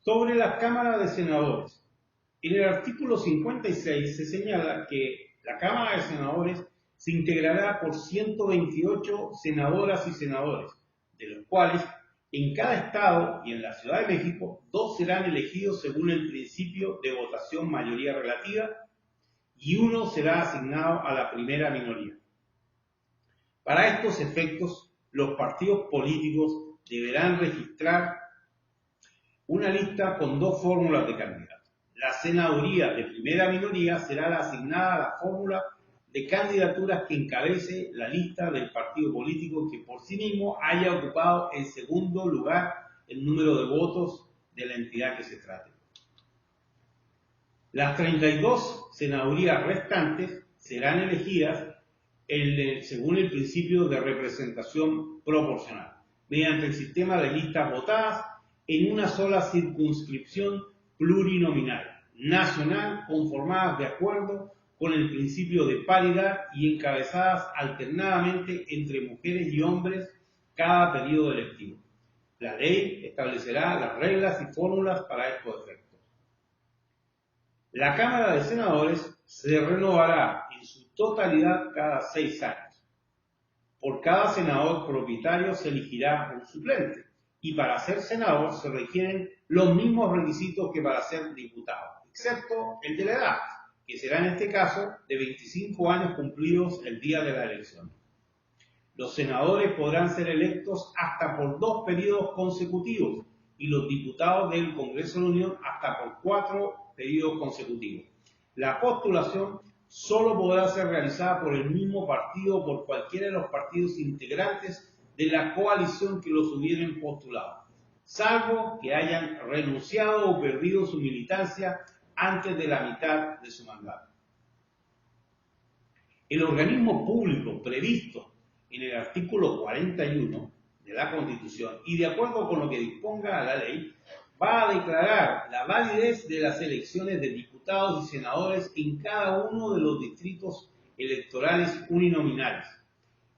Sobre las cámaras de senadores. En el artículo 56 se señala que la Cámara de Senadores se integrará por 128 senadoras y senadores, de los cuales en cada estado y en la Ciudad de México, 2 serán elegidos según el principio de votación mayoría relativa y 1 será asignado a la primera minoría. Para estos efectos, los partidos políticos deberán registrar una lista con 2 fórmulas de candidatos. La senaduría de primera minoría será la asignada a la fórmula de candidaturas que encabece la lista del partido político que por sí mismo haya ocupado el segundo lugar en número de votos de la entidad que se trate. Las 32 senadurías restantes serán elegidas según el principio de representación proporcional, mediante el sistema de listas votadas en una sola circunscripción plurinominal nacional conformadas de acuerdo con el principio de paridad y encabezadas alternadamente entre mujeres y hombres cada periodo electivo. La ley establecerá las reglas y fórmulas para estos efectos. La Cámara de Senadores se renovará en su totalidad cada 6 años. Por cada senador propietario se elegirá un suplente y para ser senador se requieren los mismos requisitos que para ser diputado, excepto el de la edad, que será en este caso de 25 años cumplidos el día de la elección. Los senadores podrán ser electos hasta por 2 periodos consecutivos y los diputados del Congreso de la Unión hasta por 4 periodos consecutivos. La postulación solo podrá ser realizada por el mismo partido o por cualquiera de los partidos integrantes de la coalición que los hubieran postulado, salvo que hayan renunciado o perdido su militancia antes de la mitad de su mandato. El organismo público previsto en el artículo 41 de la Constitución y de acuerdo con lo que disponga la ley, va a declarar la validez de las elecciones de diputados y senadores en cada uno de los distritos electorales uninominales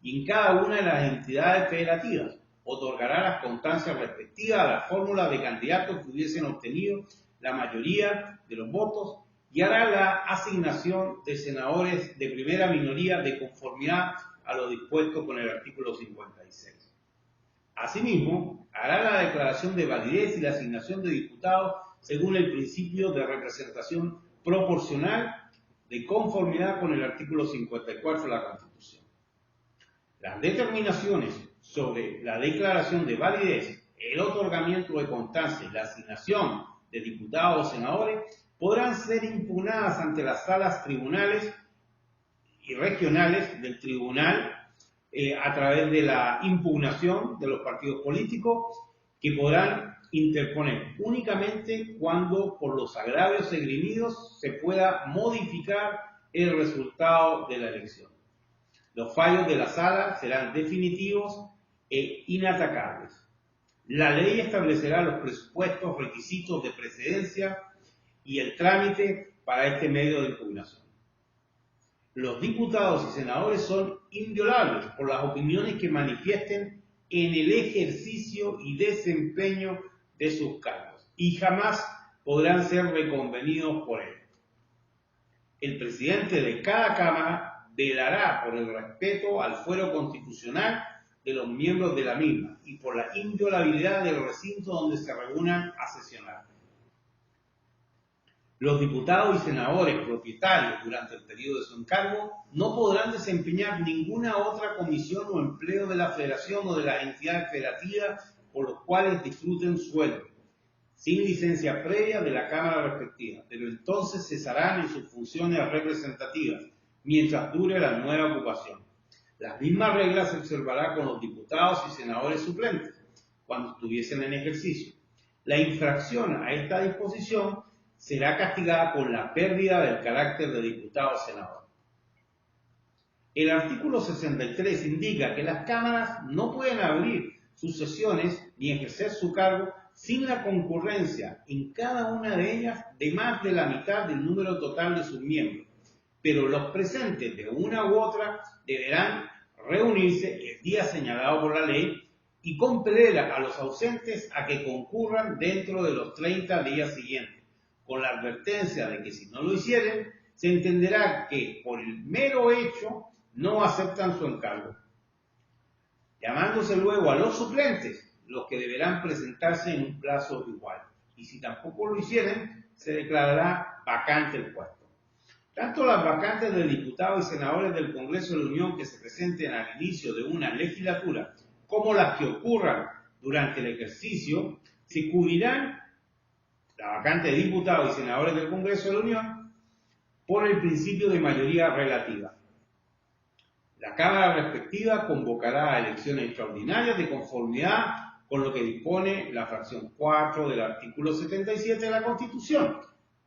y en cada una de las entidades federativas. Otorgará las constancias respectivas a la fórmula de candidatos que hubiesen obtenido la mayoría de los votos y hará la asignación de senadores de primera minoría de conformidad a lo dispuesto con el artículo 56. Asimismo, hará la declaración de validez y la asignación de diputados según el principio de representación proporcional de conformidad con el artículo 54 de la Constitución. Las determinaciones sobre la declaración de validez, el otorgamiento de constancia y la asignación de diputados o senadores podrán ser impugnadas ante las salas tribunales y regionales del tribunal a través de la impugnación de los partidos políticos que podrán interponer únicamente cuando por los agravios esgrimidos se pueda modificar el resultado de la elección. Los fallos de la sala serán definitivos e inatacables. La ley establecerá los presupuestos, requisitos de precedencia y el trámite para este medio de impugnación. Los diputados y senadores son inviolables por las opiniones que manifiesten en el ejercicio y desempeño de sus cargos y jamás podrán ser reconvenidos por él. El presidente de cada Cámara velará por el respeto al fuero constitucional de los miembros de la misma y por la inviolabilidad del recinto donde se reúnan a sesionar. Los diputados y senadores propietarios durante el periodo de su encargo no podrán desempeñar ninguna otra comisión o empleo de la Federación o de las entidades federativas por los cuales disfruten sueldo, sin licencia previa de la Cámara respectiva, pero entonces cesarán en sus funciones representativas mientras dure la nueva ocupación. Las mismas reglas se observará con los diputados y senadores suplentes cuando estuviesen en ejercicio. La infracción a esta disposición será castigada con la pérdida del carácter de diputado o senador. El artículo 63 indica que las cámaras no pueden abrir sus sesiones ni ejercer su cargo sin la concurrencia en cada una de ellas de más de la mitad del número total de sus miembros, pero los presentes de una u otra deberán reunirse el día señalado por la ley y compeler a los ausentes a que concurran dentro de los 30 días siguientes, con la advertencia de que si no lo hicieren, se entenderá que por el mero hecho no aceptan su encargo, llamándose luego a los suplentes, los que deberán presentarse en un plazo igual, y si tampoco lo hicieren, se declarará vacante el puesto. Tanto las vacantes de diputados y senadores del Congreso de la Unión que se presenten al inicio de una legislatura, como las que ocurran durante el ejercicio, se cubrirán, la vacante de diputados y senadores del Congreso de la Unión, por el principio de mayoría relativa. La Cámara respectiva convocará a elecciones extraordinarias de conformidad con lo que dispone la fracción 4 del artículo 77 de la Constitución.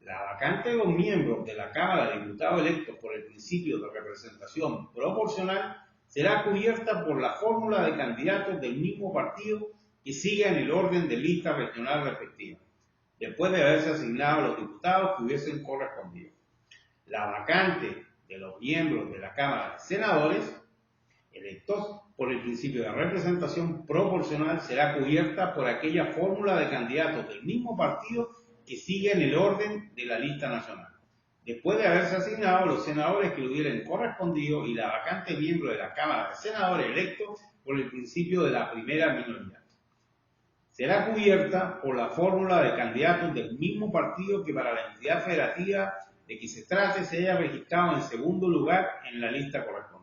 La vacante de los miembros de la Cámara de Diputados electos por el principio de representación proporcional será cubierta por la fórmula de candidatos del mismo partido que siga en el orden de lista regional respectiva, después de haberse asignado a los diputados que hubiesen correspondido. La vacante de los miembros de la Cámara de Senadores electos por el principio de representación proporcional será cubierta por aquella fórmula de candidatos del mismo partido que sigue en el orden de la lista nacional, después de haberse asignado a los senadores que le hubieran correspondido, y la vacante miembro de la Cámara de Senadores electos por el principio de la primera minoría. Será cubierta por la fórmula de candidatos del mismo partido que para la entidad federativa de que se trate se haya registrado en segundo lugar en la lista correspondiente.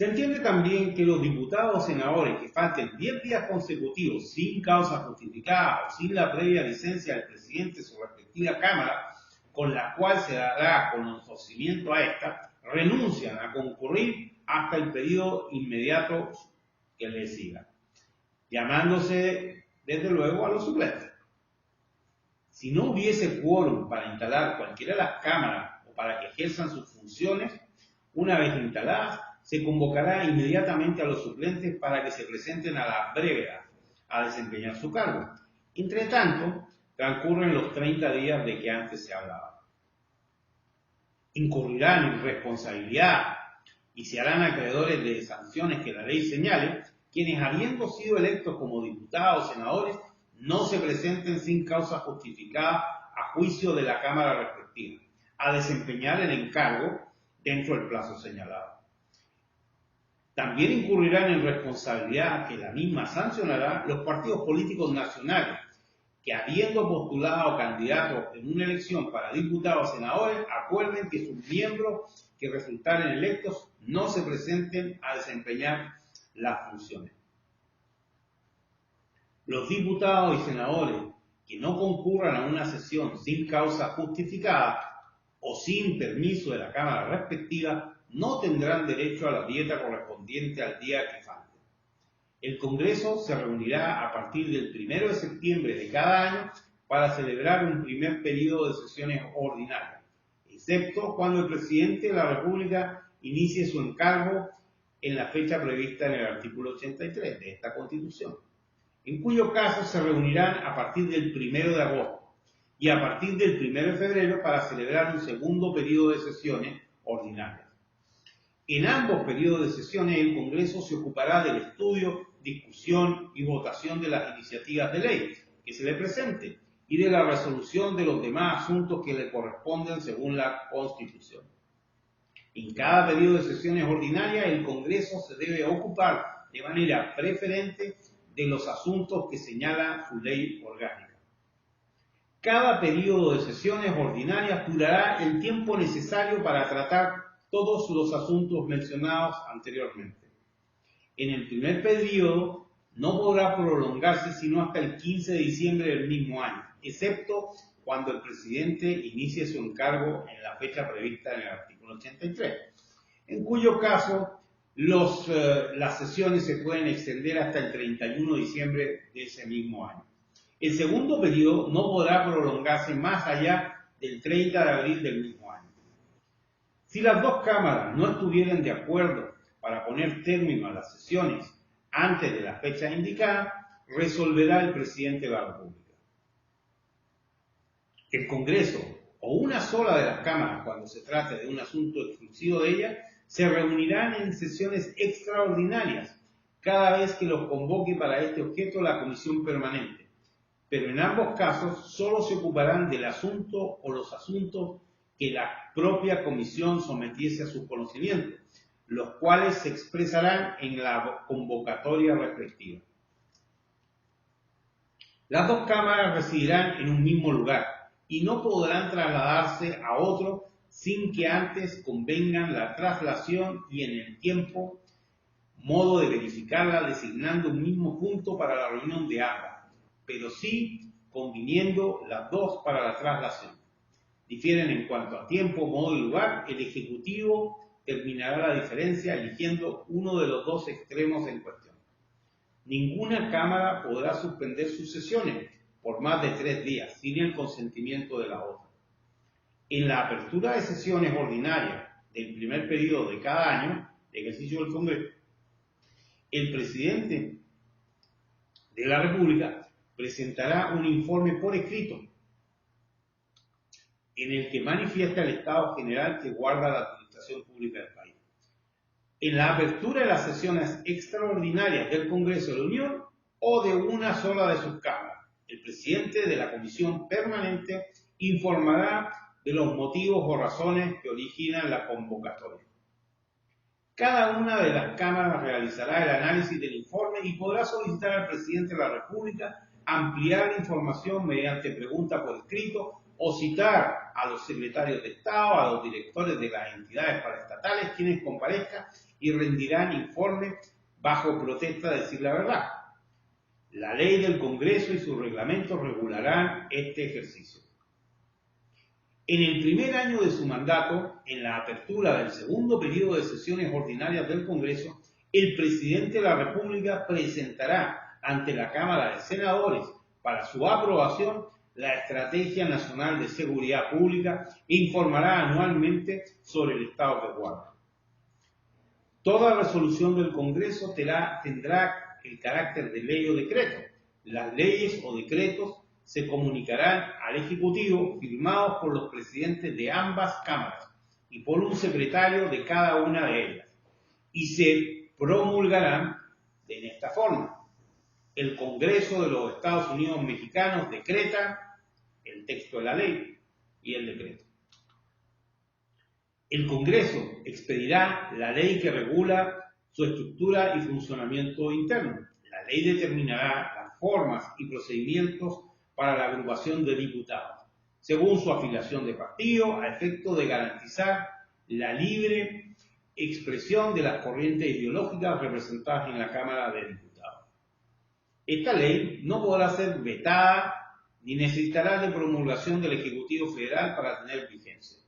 Se entiende también que los diputados o senadores que falten 10 días consecutivos sin causa justificada o sin la previa licencia del presidente de su respectiva Cámara, con la cual se dará conocimiento a esta, renuncian a concurrir hasta el periodo inmediato que les siga, llamándose desde luego a los suplentes. Si no hubiese quórum para instalar cualquiera de las cámaras o para que ejerzan sus funciones, una vez instaladas, se convocará inmediatamente a los suplentes para que se presenten a la brevedad a desempeñar su cargo. Entre tanto, transcurren los 30 días de que antes se hablaba. Incurrirán en responsabilidad y se harán acreedores de sanciones que la ley señale quienes, habiendo sido electos como diputados o senadores, no se presenten sin causa justificada a juicio de la Cámara respectiva, a desempeñar el encargo dentro del plazo señalado. También incurrirán en responsabilidad, que la misma sancionará, los partidos políticos nacionales que, habiendo postulado candidatos en una elección para diputados o senadores, acuerden que sus miembros que resultaren electos no se presenten a desempeñar las funciones. Los diputados y senadores que no concurran a una sesión sin causa justificada o sin permiso de la Cámara respectiva no tendrán derecho a la dieta correspondiente al día que falte. El Congreso se reunirá a partir del 1 de septiembre de cada año para celebrar un primer periodo de sesiones ordinarias, excepto cuando el presidente de la República inicie su encargo en la fecha prevista en el artículo 83 de esta Constitución, en cuyo caso se reunirán a partir del 1 de agosto y a partir del 1 de febrero para celebrar un segundo periodo de sesiones ordinarias. En ambos periodos de sesiones el Congreso se ocupará del estudio, discusión y votación de las iniciativas de ley que se le presenten y de la resolución de los demás asuntos que le corresponden según la Constitución. En cada periodo de sesiones ordinarias el Congreso se debe ocupar de manera preferente de los asuntos que señala su ley orgánica. Cada periodo de sesiones ordinarias durará el tiempo necesario para tratar todos los asuntos mencionados anteriormente. En el primer periodo no podrá prolongarse sino hasta el 15 de diciembre del mismo año, excepto cuando el presidente inicie su encargo en la fecha prevista en el artículo 83, en cuyo caso las sesiones se pueden extender hasta el 31 de diciembre de ese mismo año. El segundo periodo no podrá prolongarse más allá del 30 de abril del mismo año. Si las dos cámaras no estuvieran de acuerdo para poner término a las sesiones antes de la fecha indicada, resolverá el presidente de la República. El Congreso o una sola de las cámaras, cuando se trate de un asunto exclusivo de ella, se reunirán en sesiones extraordinarias cada vez que los convoque para este objeto la comisión permanente, pero en ambos casos solo se ocuparán del asunto o los asuntos que la propia comisión sometiese a su conocimiento, los cuales se expresarán en la convocatoria respectiva. Las dos cámaras residirán en un mismo lugar y no podrán trasladarse a otro sin que antes convengan la traslación y en el tiempo, modo de verificarla designando un mismo punto para la reunión de ambas, pero sí conviniendo las dos para la traslación. Difieren en cuanto a tiempo, modo y lugar. El Ejecutivo terminará la diferencia eligiendo uno de los dos extremos en cuestión. Ninguna Cámara podrá suspender sus sesiones por más de 3 días sin el consentimiento de la otra. En la apertura de sesiones ordinarias del primer periodo de cada año de ejercicio del Congreso, el presidente de la República presentará un informe por escrito en el que manifiesta el estado general que guarda la administración pública del país. En la apertura de las sesiones extraordinarias del Congreso de la Unión o de una sola de sus cámaras, el presidente de la Comisión Permanente informará de los motivos o razones que originan la convocatoria. Cada una de las cámaras realizará el análisis del informe y podrá solicitar al presidente de la República ampliar la información mediante pregunta por escrito o citar a los secretarios de Estado, a los directores de las entidades paraestatales, quienes comparezcan y rendirán informe bajo protesta de decir la verdad. La ley del Congreso y sus reglamentos regularán este ejercicio. En el primer año de su mandato, en la apertura del segundo periodo de sesiones ordinarias del Congreso, el presidente de la República presentará ante la Cámara de Senadores para su aprobación la Estrategia Nacional de Seguridad Pública e informará anualmente sobre el estado que guarda. Toda resolución del Congreso tendrá el carácter de ley o decreto. Las leyes o decretos se comunicarán al Ejecutivo firmados por los presidentes de ambas cámaras y por un secretario de cada una de ellas, y se promulgarán en esta forma. El Congreso de los Estados Unidos Mexicanos decreta el texto de la ley y el decreto. El Congreso expedirá la ley que regula su estructura y funcionamiento interno. La ley determinará las formas y procedimientos para la agrupación de diputados, según su afiliación de partido, a efecto de garantizar la libre expresión de las corrientes ideológicas representadas en la Cámara de Diputados. Esta ley no podrá ser vetada ni necesitará de promulgación del Ejecutivo Federal para tener vigencia.